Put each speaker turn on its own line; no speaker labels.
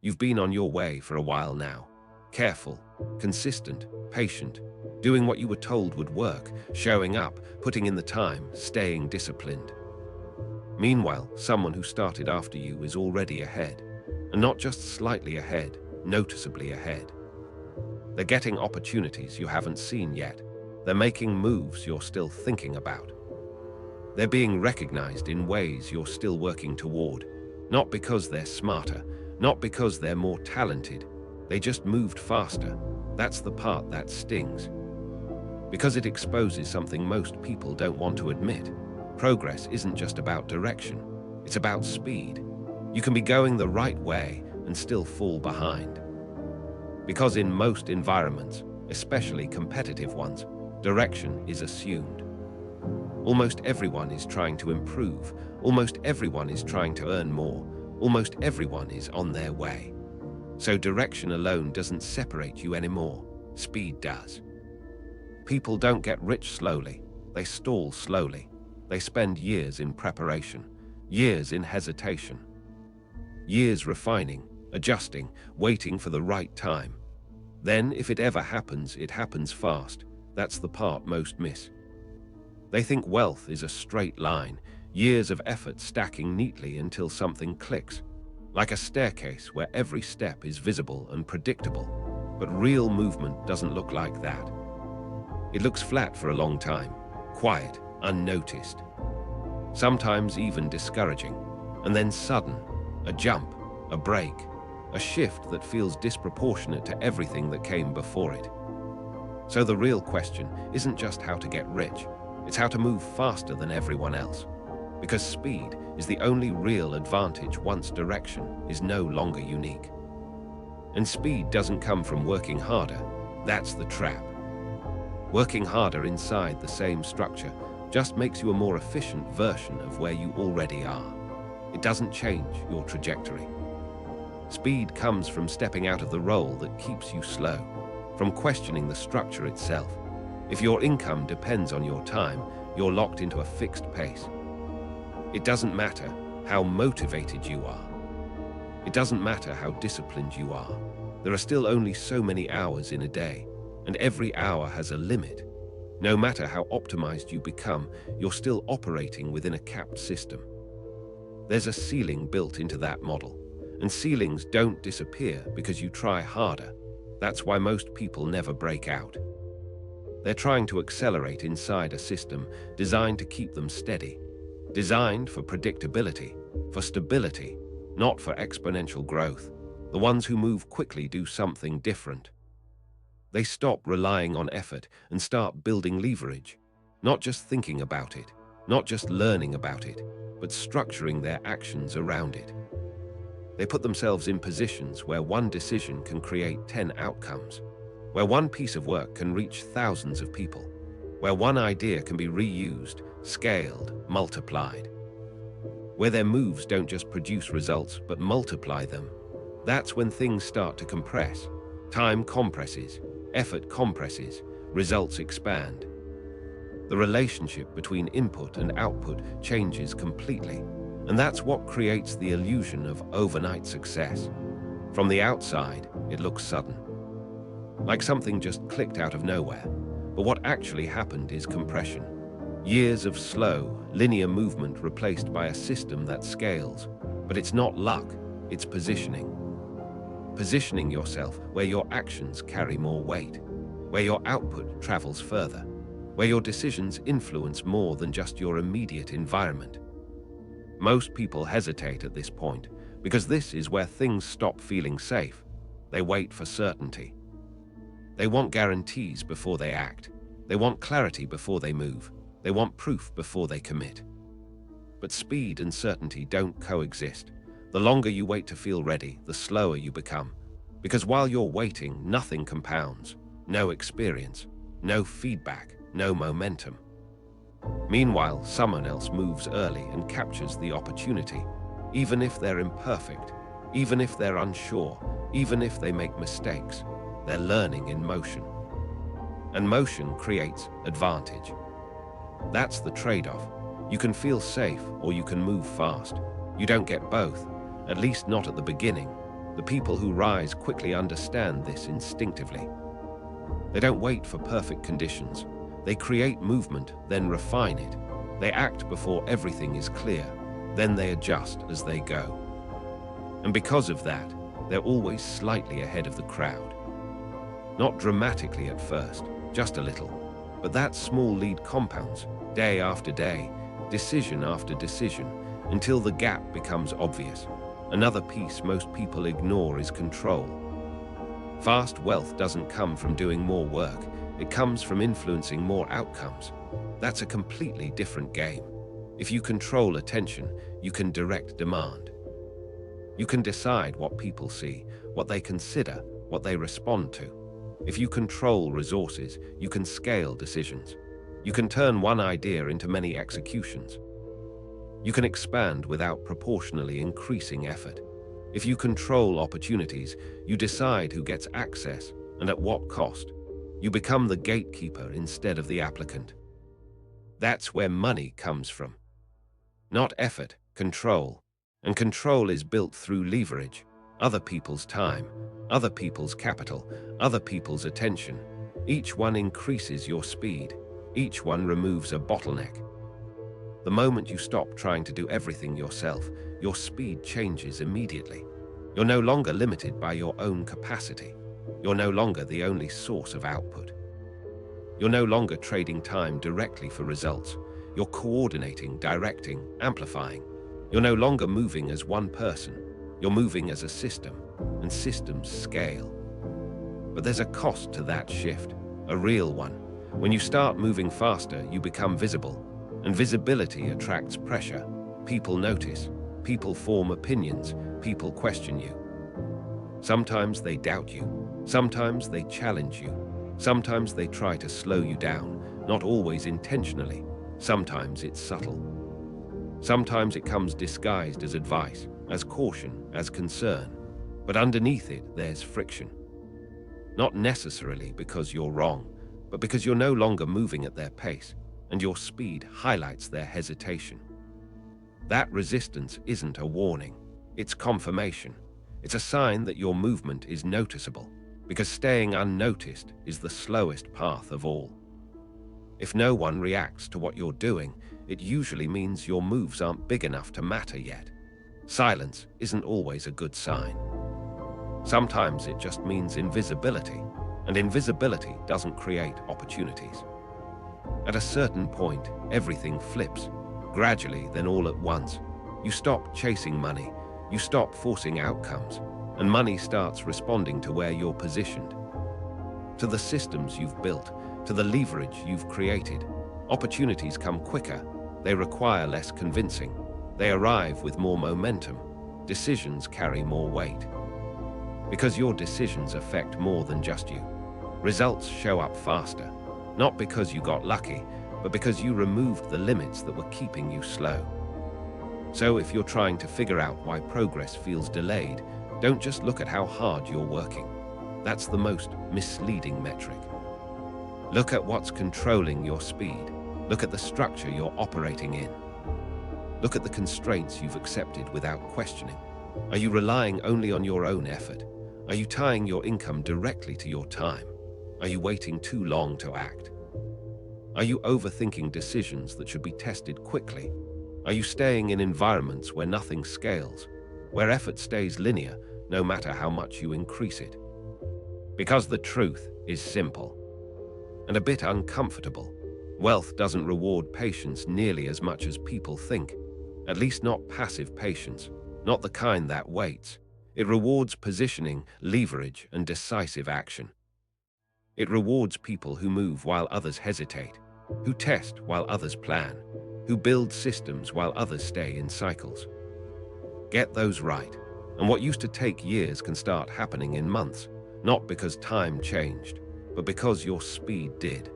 You've been on your way for a while now. Careful, consistent, patient, doing what you were told would work, showing up, putting in the time, staying disciplined. Meanwhile, someone who started after you is already ahead, and not just slightly ahead, noticeably ahead. They're getting opportunities you haven't seen yet. They're making moves you're still thinking about. They're being recognized in ways you're still working toward, not because they're smarter, not because they're more talented. They just moved faster. That's the part that stings. Because it exposes something most people don't want to admit. Progress isn't just about direction, it's about speed. You can be going the right way and still fall behind. Because in most environments, especially competitive ones, direction is assumed. Almost everyone is trying to improve. Almost everyone is trying to earn more. Almost everyone is on their way. So direction alone doesn't separate you anymore. Speed does. People don't get rich slowly. They stall slowly. They spend years in preparation, years in hesitation, years refining, adjusting, waiting for the right time. Then, if it ever happens, it happens fast. That's the part most miss. They think wealth is a straight line, years of effort stacking neatly until something clicks, like a staircase where every step is visible and predictable. But real movement doesn't look like that. It looks flat for a long time, quiet, unnoticed, sometimes even discouraging, and then sudden, a jump, a break, a shift that feels disproportionate to everything that came before it. So the real question isn't just how to get rich, it's how to move faster than everyone else. Because speed is the only real advantage once direction is no longer unique. And speed doesn't come from working harder, that's the trap. Working harder inside the same structure just makes you a more efficient version of where you already are. It doesn't change your trajectory. Speed comes from stepping out of the role that keeps you slow, from questioning the structure itself. If your income depends on your time, you're locked into a fixed pace. It doesn't matter how motivated you are. It doesn't matter how disciplined you are. There are still only so many hours in a day, and every hour has a limit. No matter how optimized you become, you're still operating within a capped system. There's a ceiling built into that model, and ceilings don't disappear because you try harder. That's why most people never break out. They're trying to accelerate inside a system designed to keep them steady, designed for predictability, for stability, not for exponential growth. The ones who move quickly do something different. They stop relying on effort and start building leverage, not just thinking about it, not just learning about it, but structuring their actions around it. They put themselves in positions where one decision can create 10 outcomes, where one piece of work can reach thousands of people, where one idea can be reused, scaled, multiplied, where their moves don't just produce results but multiply them. That's when things start to compress. Time compresses, effort compresses, results expand. The relationship between input and output changes completely, and that's what creates the illusion of overnight success. From the outside, it looks sudden, like something just clicked out of nowhere. But what actually happened is compression. Years of slow, linear movement replaced by a system that scales. But it's not luck, it's positioning. Positioning yourself where your actions carry more weight, where your output travels further, where your decisions influence more than just your immediate environment. Most people hesitate at this point because this is where things stop feeling safe. They wait for certainty. They want guarantees before they act. They want clarity before they move. They want proof before they commit. But speed and certainty don't coexist. The longer you wait to feel ready, the slower you become. Because while you're waiting, nothing compounds. No experience, no feedback, no momentum. Meanwhile, someone else moves early and captures the opportunity, even if they're imperfect, even if they're unsure, even if they make mistakes. They're learning in motion. And motion creates advantage. That's the trade-off. You can feel safe or you can move fast. You don't get both, at least not at the beginning. The people who rise quickly understand this instinctively. They don't wait for perfect conditions. They create movement, then refine it. They act before everything is clear, then they adjust as they go. And because of that, they're always slightly ahead of the crowd. Not dramatically at first, just a little, but that small lead compounds, day after day, decision after decision, until the gap becomes obvious. Another piece most people ignore is control. Fast wealth doesn't come from doing more work, it comes from influencing more outcomes. That's a completely different game. If you control attention, you can direct demand. You can decide what people see, what they consider, what they respond to. If you control resources, you can scale decisions. You can turn one idea into many executions. You can expand without proportionally increasing effort. If you control opportunities, you decide who gets access and at what cost. You become the gatekeeper instead of the applicant. That's where money comes from. Not effort, control. And control is built through leverage. Other people's time, other people's capital, other people's attention. Each one increases your speed. Each one removes a bottleneck. The moment you stop trying to do everything yourself, your speed changes immediately. You're no longer limited by your own capacity. You're no longer the only source of output. You're no longer trading time directly for results. You're coordinating, directing, amplifying. You're no longer moving as one person. You're moving as a system, and systems scale. But there's a cost to that shift, a real one. When you start moving faster, you become visible, and visibility attracts pressure. People notice, people form opinions, people question you. Sometimes they doubt you, sometimes they challenge you, sometimes they try to slow you down, not always intentionally, sometimes it's subtle. Sometimes it comes disguised as advice, as caution, as concern, but underneath it there's friction. Not necessarily because you're wrong, but because you're no longer moving at their pace, and your speed highlights their hesitation. That resistance isn't a warning, it's confirmation. It's a sign that your movement is noticeable, because staying unnoticed is the slowest path of all. If no one reacts to what you're doing, it usually means your moves aren't big enough to matter yet. Silence isn't always a good sign. Sometimes it just means invisibility, and invisibility doesn't create opportunities. At a certain point, everything flips, gradually, then all at once. You stop chasing money, you stop forcing outcomes, and money starts responding to where you're positioned. To the systems you've built, to the leverage you've created. Opportunities come quicker, they require less convincing, they arrive with more momentum, decisions carry more weight. Because your decisions affect more than just you. Results show up faster, not because you got lucky, but because you removed the limits that were keeping you slow. So if you're trying to figure out why progress feels delayed, don't just look at how hard you're working. That's the most misleading metric. Look at what's controlling your speed. Look at the structure you're operating in. Look at the constraints you've accepted without questioning. Are you relying only on your own effort? Are you tying your income directly to your time? Are you waiting too long to act? Are you overthinking decisions that should be tested quickly? Are you staying in environments where nothing scales, where effort stays linear no matter how much you increase it? Because the truth is simple and a bit uncomfortable. Wealth doesn't reward patience nearly as much as people think, at least not passive patience, not the kind that waits. It rewards positioning, leverage, and decisive action. It rewards people who move while others hesitate, who test while others plan, who build systems while others stay in cycles. Get those right, and what used to take years can start happening in months, not because time changed, but because your speed did.